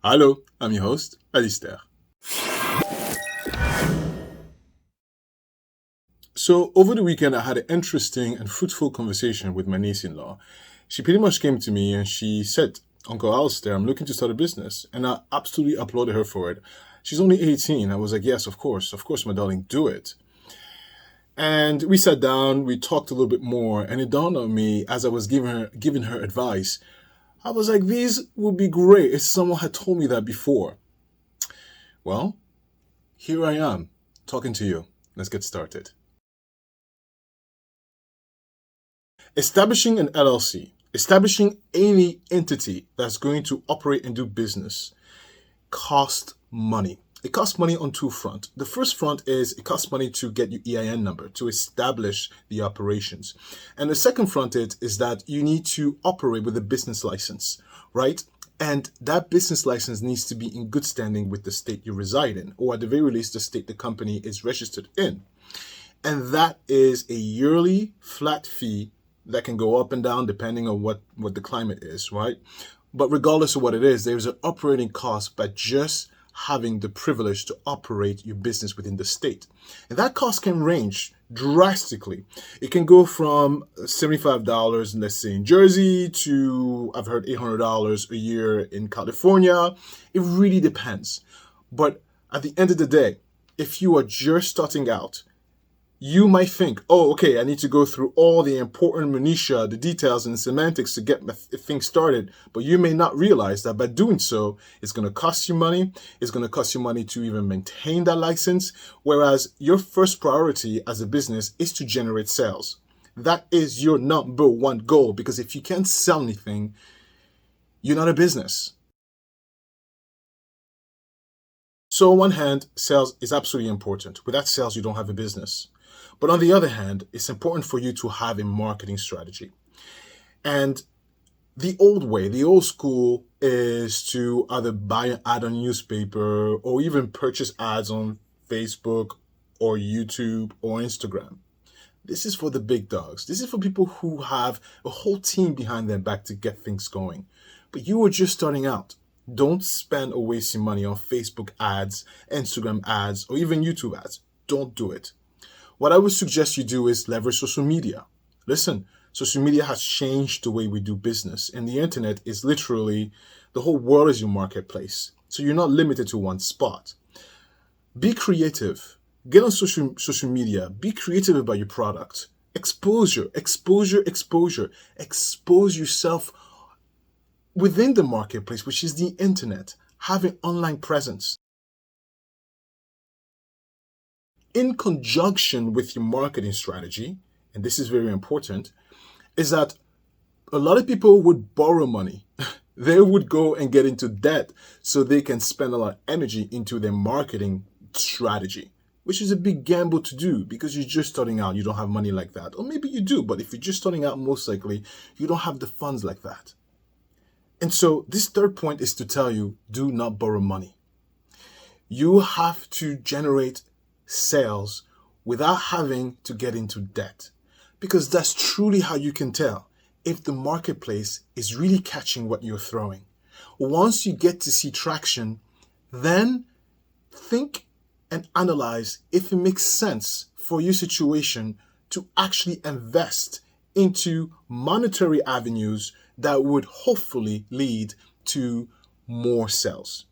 Hello, I'm your host, Alistair. So, over the weekend, I had an interesting and fruitful conversation with my niece in law. She pretty much came to me and she said, Uncle Alistair, I'm looking to start a business. And I absolutely applauded her for it. She's only 18. I was like, yes, of course, my darling, do it. And we sat down, we talked a little bit more, and it dawned on me as I was giving her advice. I was like, these would be great if someone had told me that before. Well, here I am, talking to you. Let's get started. Establishing an LLC, establishing any entity that's going to operate and do business costs money. It costs money on two fronts. The first front is it costs money to get your EIN number, to establish the operations. And the second front is that you need to operate with a business license, right? And that business license needs to be in good standing with the state you reside in, or at the very least, the state the company is registered in. And that is a yearly flat fee that can go up and down depending on what the climate is, right? But regardless of what it is, there's an operating cost by just having the privilege to operate your business within the state. And that cost can range drastically. It can go from $75, let's say in Jersey, to I've heard $800 a year in California. It really depends. But at the end of the day, if you are just starting out, you might think, oh, okay, I need to go through all the important minutiae, the details and the semantics to get my thing started. But you may not realize that by doing so, it's going to cost you money. It's going to cost you money to even maintain that license. Whereas your first priority as a business is to generate sales. That is your number one goal, because if you can't sell anything, you're not a business. So on one hand, sales is absolutely important. Without sales, you don't have a business. But on the other hand, it's important for you to have a marketing strategy. And the old way, the old school, is to either buy an ad on a newspaper or even purchase ads on Facebook or YouTube or Instagram. This is for the big dogs. This is for people who have a whole team behind their back to get things going. But you are just starting out. Don't spend or waste your money on Facebook ads, Instagram ads, or even YouTube ads. Don't do it. What I would suggest you do is leverage social media. Listen, social media has changed the way we do business, and the internet is literally, the whole world is your marketplace. So you're not limited to one spot. Be creative. Get on social media. Be creative about your product. Exposure. Expose yourself within the marketplace, which is the internet. Have an online presence. In conjunction with your marketing strategy, and this is very important, is that a lot of people would borrow money. They would go and get into debt so they can spend a lot of energy into their marketing strategy, which is a big gamble to do because you're just starting out. You don't have money like that. Or maybe you do, but if you're just starting out, most likely you don't have the funds like that. And so this third point is to tell you, do not borrow money. You have to generate sales without having to get into debt, because that's truly how you can tell if the marketplace is really catching what you're throwing. Once you get to see traction, then think and analyze if it makes sense for your situation to actually invest into monetary avenues that would hopefully lead to more sales.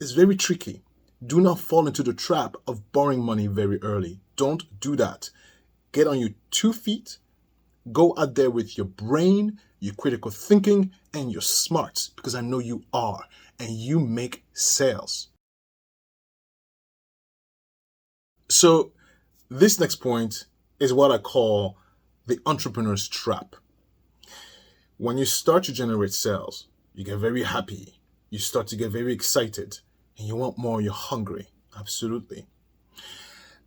It's very tricky. Do not fall into the trap of borrowing money very early. Don't do that. Get on your 2 feet. Go out there with your brain, your critical thinking, and your smarts, because I know you are, and you make sales. So this next point is what I call the entrepreneur's trap. When you start to generate sales, you get very happy. You start to get very excited. And you want more, you're hungry. Absolutely.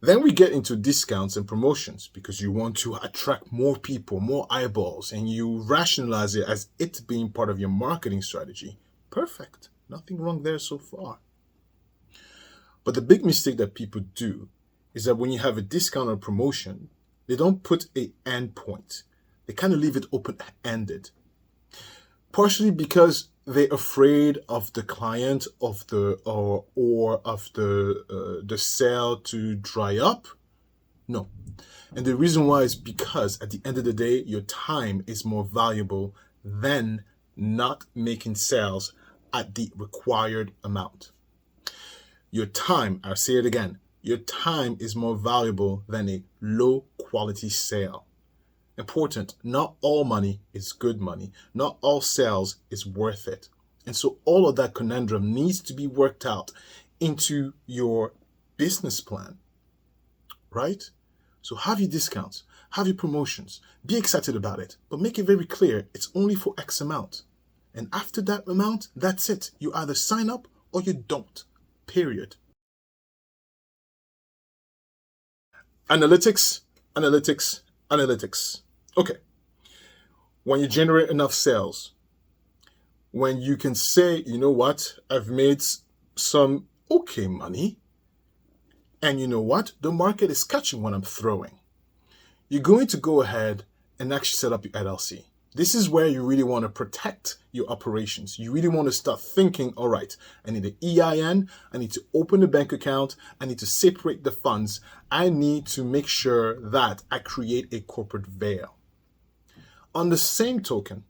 Then we get into discounts and promotions because you want to attract more people, more eyeballs, and you rationalize it as it being part of your marketing strategy. Perfect. Nothing wrong there so far. But the big mistake that people do is that when you have a discount or promotion, they don't put an end point. They kind of leave it open-ended. Partially because they're afraid of the client of the or of the sale to dry up? No. And the reason why is because at the end of the day, your time is more valuable than not making sales at the required amount. Your time, I'll say it again, your time is more valuable than a low quality sale. Important, not all money is good money. Not all sales is worth it. And so all of that conundrum needs to be worked out into your business plan, right? So have your discounts, have your promotions, be excited about it, but make it very clear it's only for X amount. And after that amount, that's it. You either sign up or you don't, period. Analytics, analytics, analytics. Okay. When you generate enough sales, when you can say, you know what, I've made some okay money, and you know what, the market is catching what I'm throwing, you're going to go ahead and actually set up your LLC. This is where you really want to protect your operations. You really want to start thinking, all right, I need an EIN, I need to open a bank account, I need to separate the funds, I need to make sure that I create a corporate veil. On the same token,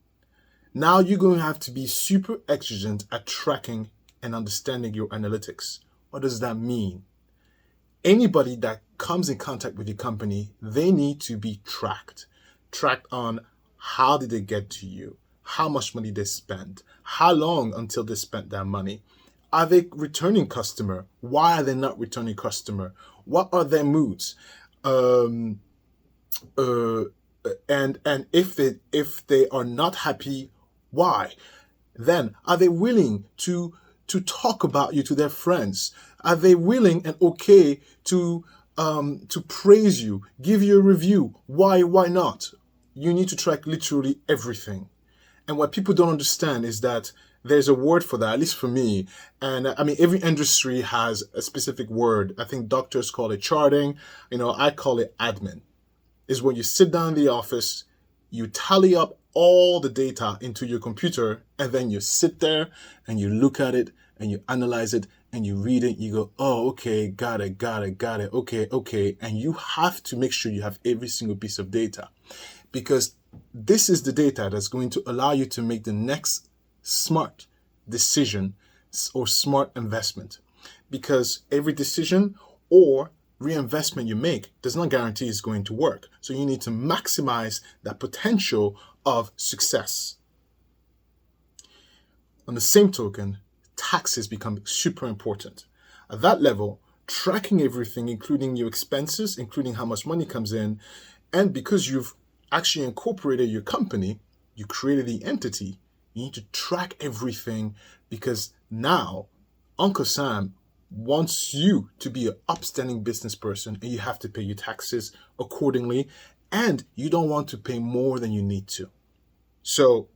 now you're going to have to be super exigent at tracking and understanding your analytics. What does that mean? Anybody that comes in contact with your company, they need to be tracked. Tracked on how did they get to you? How much money they spent? How long until they spent that money? Are they returning customer? Why are they not returning customer? What are their moods? And if they are not happy, why? Then are they willing to talk about you to their friends? Are they willing and okay to praise you, give you a review? Why not? You need to track literally everything. And what people don't understand is that there's a word for that, at least for me. And I mean, every industry has a specific word. I think doctors call it charting. I call it admin. Is when you sit down in the office, you tally up all the data into your computer, and then you sit there and you look at it and you analyze it and you read it. You go, oh, okay, got it. Okay. And you have to make sure you have every single piece of data, because this is the data that's going to allow you to make the next smart decision or smart investment, because every decision or reinvestment you make does not guarantee it's going to work. So you need to maximize that potential of success. On the same token, taxes become super important. At that level, tracking everything, including your expenses, including how much money comes in, and because you've actually incorporated your company, you created the entity, you need to track everything, because now Uncle Sam wants you to be an upstanding business person, and you have to pay your taxes accordingly, and you don't want to pay more than you need to. So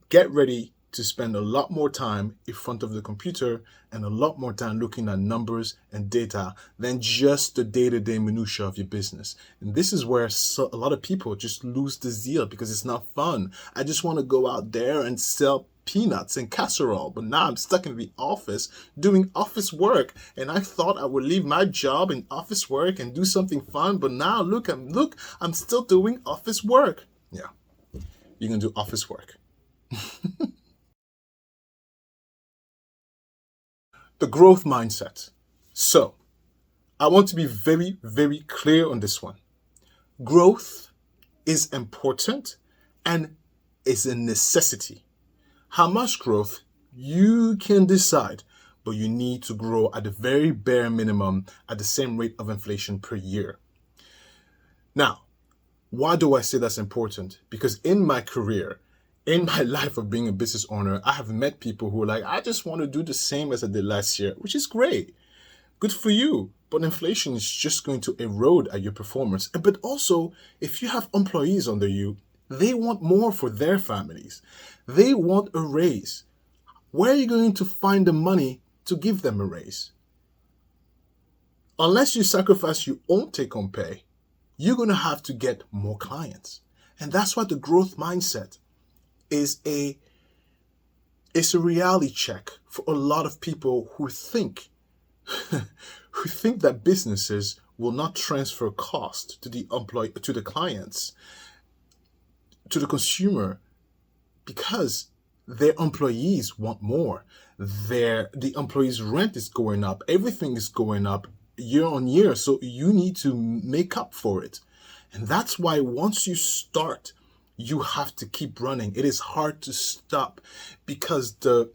get ready to spend a lot more time in front of the computer and a lot more time looking at numbers and data than just the day-to-day minutia of your business. And this is where a lot of people just lose the zeal, because it's not fun. I just want to go out there and sell peanuts and casserole, but now I'm stuck in the office doing office work, and I thought I would leave my job in office work and do something fun, but now look, I'm still doing office work. Yeah, you can do office work. The growth mindset. So I want to be very, very clear on this one. Growth is important and is a necessity. How much growth you can decide, but you need to grow at the very bare minimum at the same rate of inflation per year. Now, why do I say that's important? Because in my career, in my life of being a business owner, I have met people who are like, I just want to do the same as I did last year, which is great. Good for you. But inflation is just going to erode at your performance. But also, if you have employees under you, they want more for their families. They want a raise. Where are you going to find the money to give them a raise? Unless you sacrifice your own take-home pay, you're going to have to get more clients. And that's why the growth mindset is a It's a reality check for a lot of people who think who think that businesses will not transfer cost to to the clients, to the consumer, because their employees want more. The employees' rent is going up, everything is going up year on year. So you need to make up for it. And that's why once you start, you have to keep running. It is hard to stop because the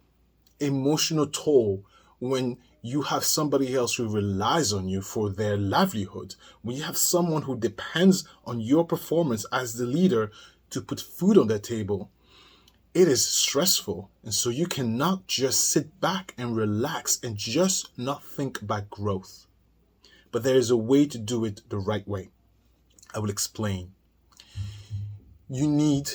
emotional toll when you have somebody else who relies on you for their livelihood, when you have someone who depends on your performance as the leader to put food on their table, it is stressful. And so you cannot just sit back and relax and just not think about growth. But there is a way to do it the right way. I will explain. You need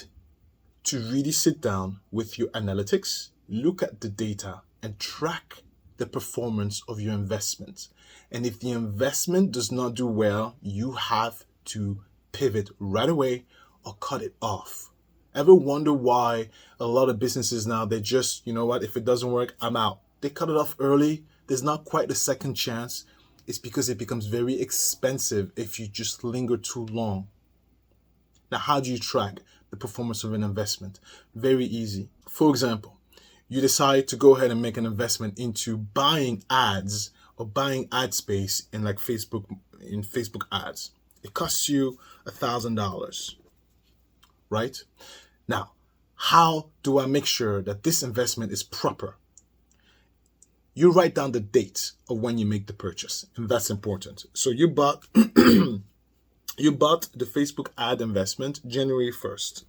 to really sit down with your analytics, look at the data, and track the performance of your investment. And if the investment does not do well, you have to pivot right away or cut it off. Ever wonder why a lot of businesses now, they just, you know what, if it doesn't work, I'm out. They cut it off early. There's not quite a second chance. It's because it becomes very expensive if you just linger too long. Now, how do you track the performance of an investment? Very easy. For example, you decide to go ahead and make an investment into buying ads or buying ad space in Facebook ads. It costs you $1,000, right? Now, how do I make sure that this investment is proper? You write down the date of when you make the purchase, and that's important. So you bought you bought the Facebook ad investment January 1st.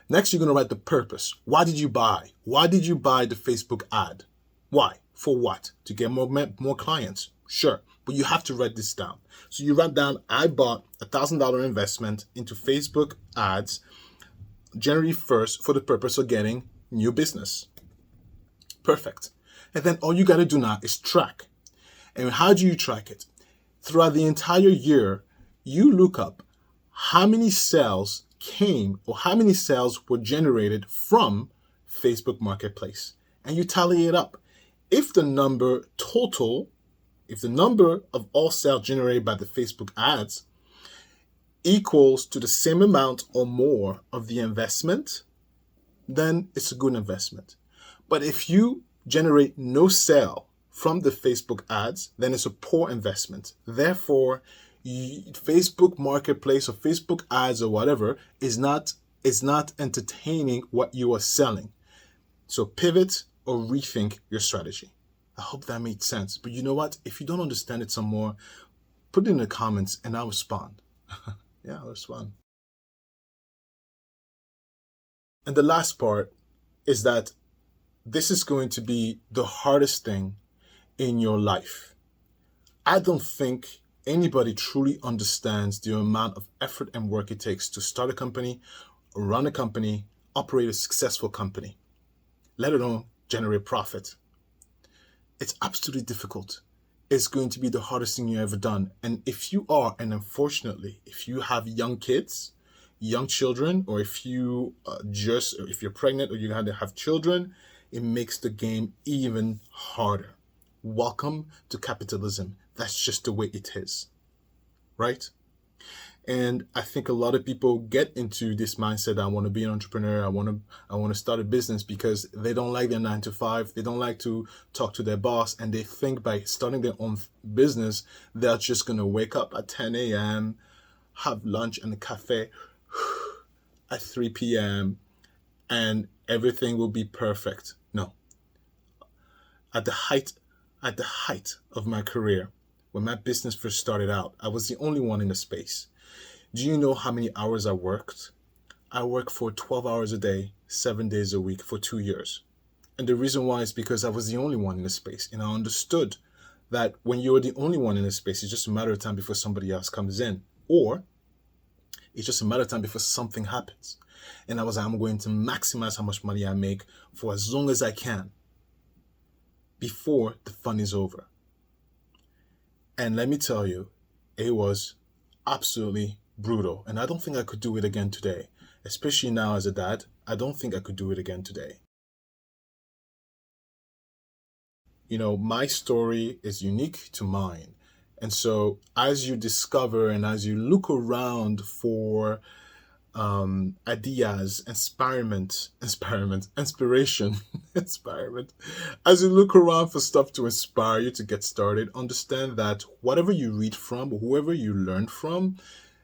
Next, you're going to write the purpose. Why did you buy? Why did you buy the Facebook ad? Why? For what? To get more clients? Sure, but you have to write this down. So you write down, I bought $1,000 investment into Facebook ads January 1st for the purpose of getting new business. Perfect. And then all you got to do now is track. And how do you track it? Throughout the entire year, you look up how many sales came or how many sales were generated from Facebook Marketplace, and you tally it up. If the number of all sales generated by the Facebook ads equals to the same amount or more of the investment, then it's a good investment. But if you generate no sale from the Facebook ads, then it's a poor investment. Therefore, Facebook Marketplace or Facebook ads or whatever is not entertaining what you are selling. So pivot or rethink your strategy. I hope that made sense. But you know what? If you don't understand it some more, put it in the comments and I'll respond. Yeah, I'll respond. And the last part is that this is going to be the hardest thing in your life. I don't think anybody truly understands the amount of effort and work it takes to start a company, run a company, operate a successful company, let alone generate profit. It's absolutely difficult. It's going to be the hardest thing you've ever done. And if you are, and unfortunately, if you have young kids, young children, or if you're pregnant or you had to have children, it makes the game even harder. Welcome to capitalism. That's just the way it is, right? And I think a lot of people get into this mindset. I want to be an entrepreneur. I want to start a business because they don't like their 9 to 5. They don't like to talk to their boss, and they think by starting their own business, they're just going to wake up at 10 a.m., have lunch in a cafe at 3 p.m., and everything will be perfect. No. At the height of my career, when my business first started out, I was the only one in the space. Do you know how many hours I worked? I worked for 12 hours a day, 7 days a week for 2 years. And the reason why is because I was the only one in the space. And I understood that when you're the only one in the space, it's just a matter of time before somebody else comes in. Or it's just a matter of time before something happens. And I was like, I'm going to maximize how much money I make for as long as I can before the fun is over. And let me tell you, it was absolutely brutal. And I don't think I could do it again today. especially now as a dad. I don't think I could do it again today. My story is unique to mine. And so as you discover and as you look around for ideas, inspiration, inspiration. As you look around for stuff to inspire you to get started, understand that whatever you read from, whoever you learn from,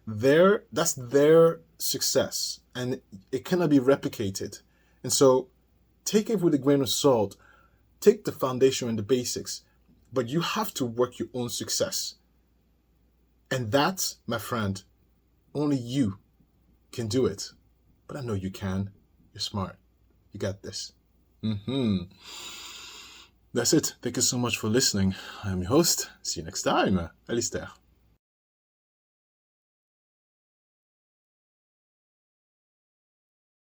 that's their success, and it cannot be replicated. And so, take it with a grain of salt. Take the foundation and the basics, but you have to work your own success, and that, my friend, only you can do it. But I know you can. You're smart. You got this. That's it. Thank you so much for listening. I'm your host. See you next time. Alistair.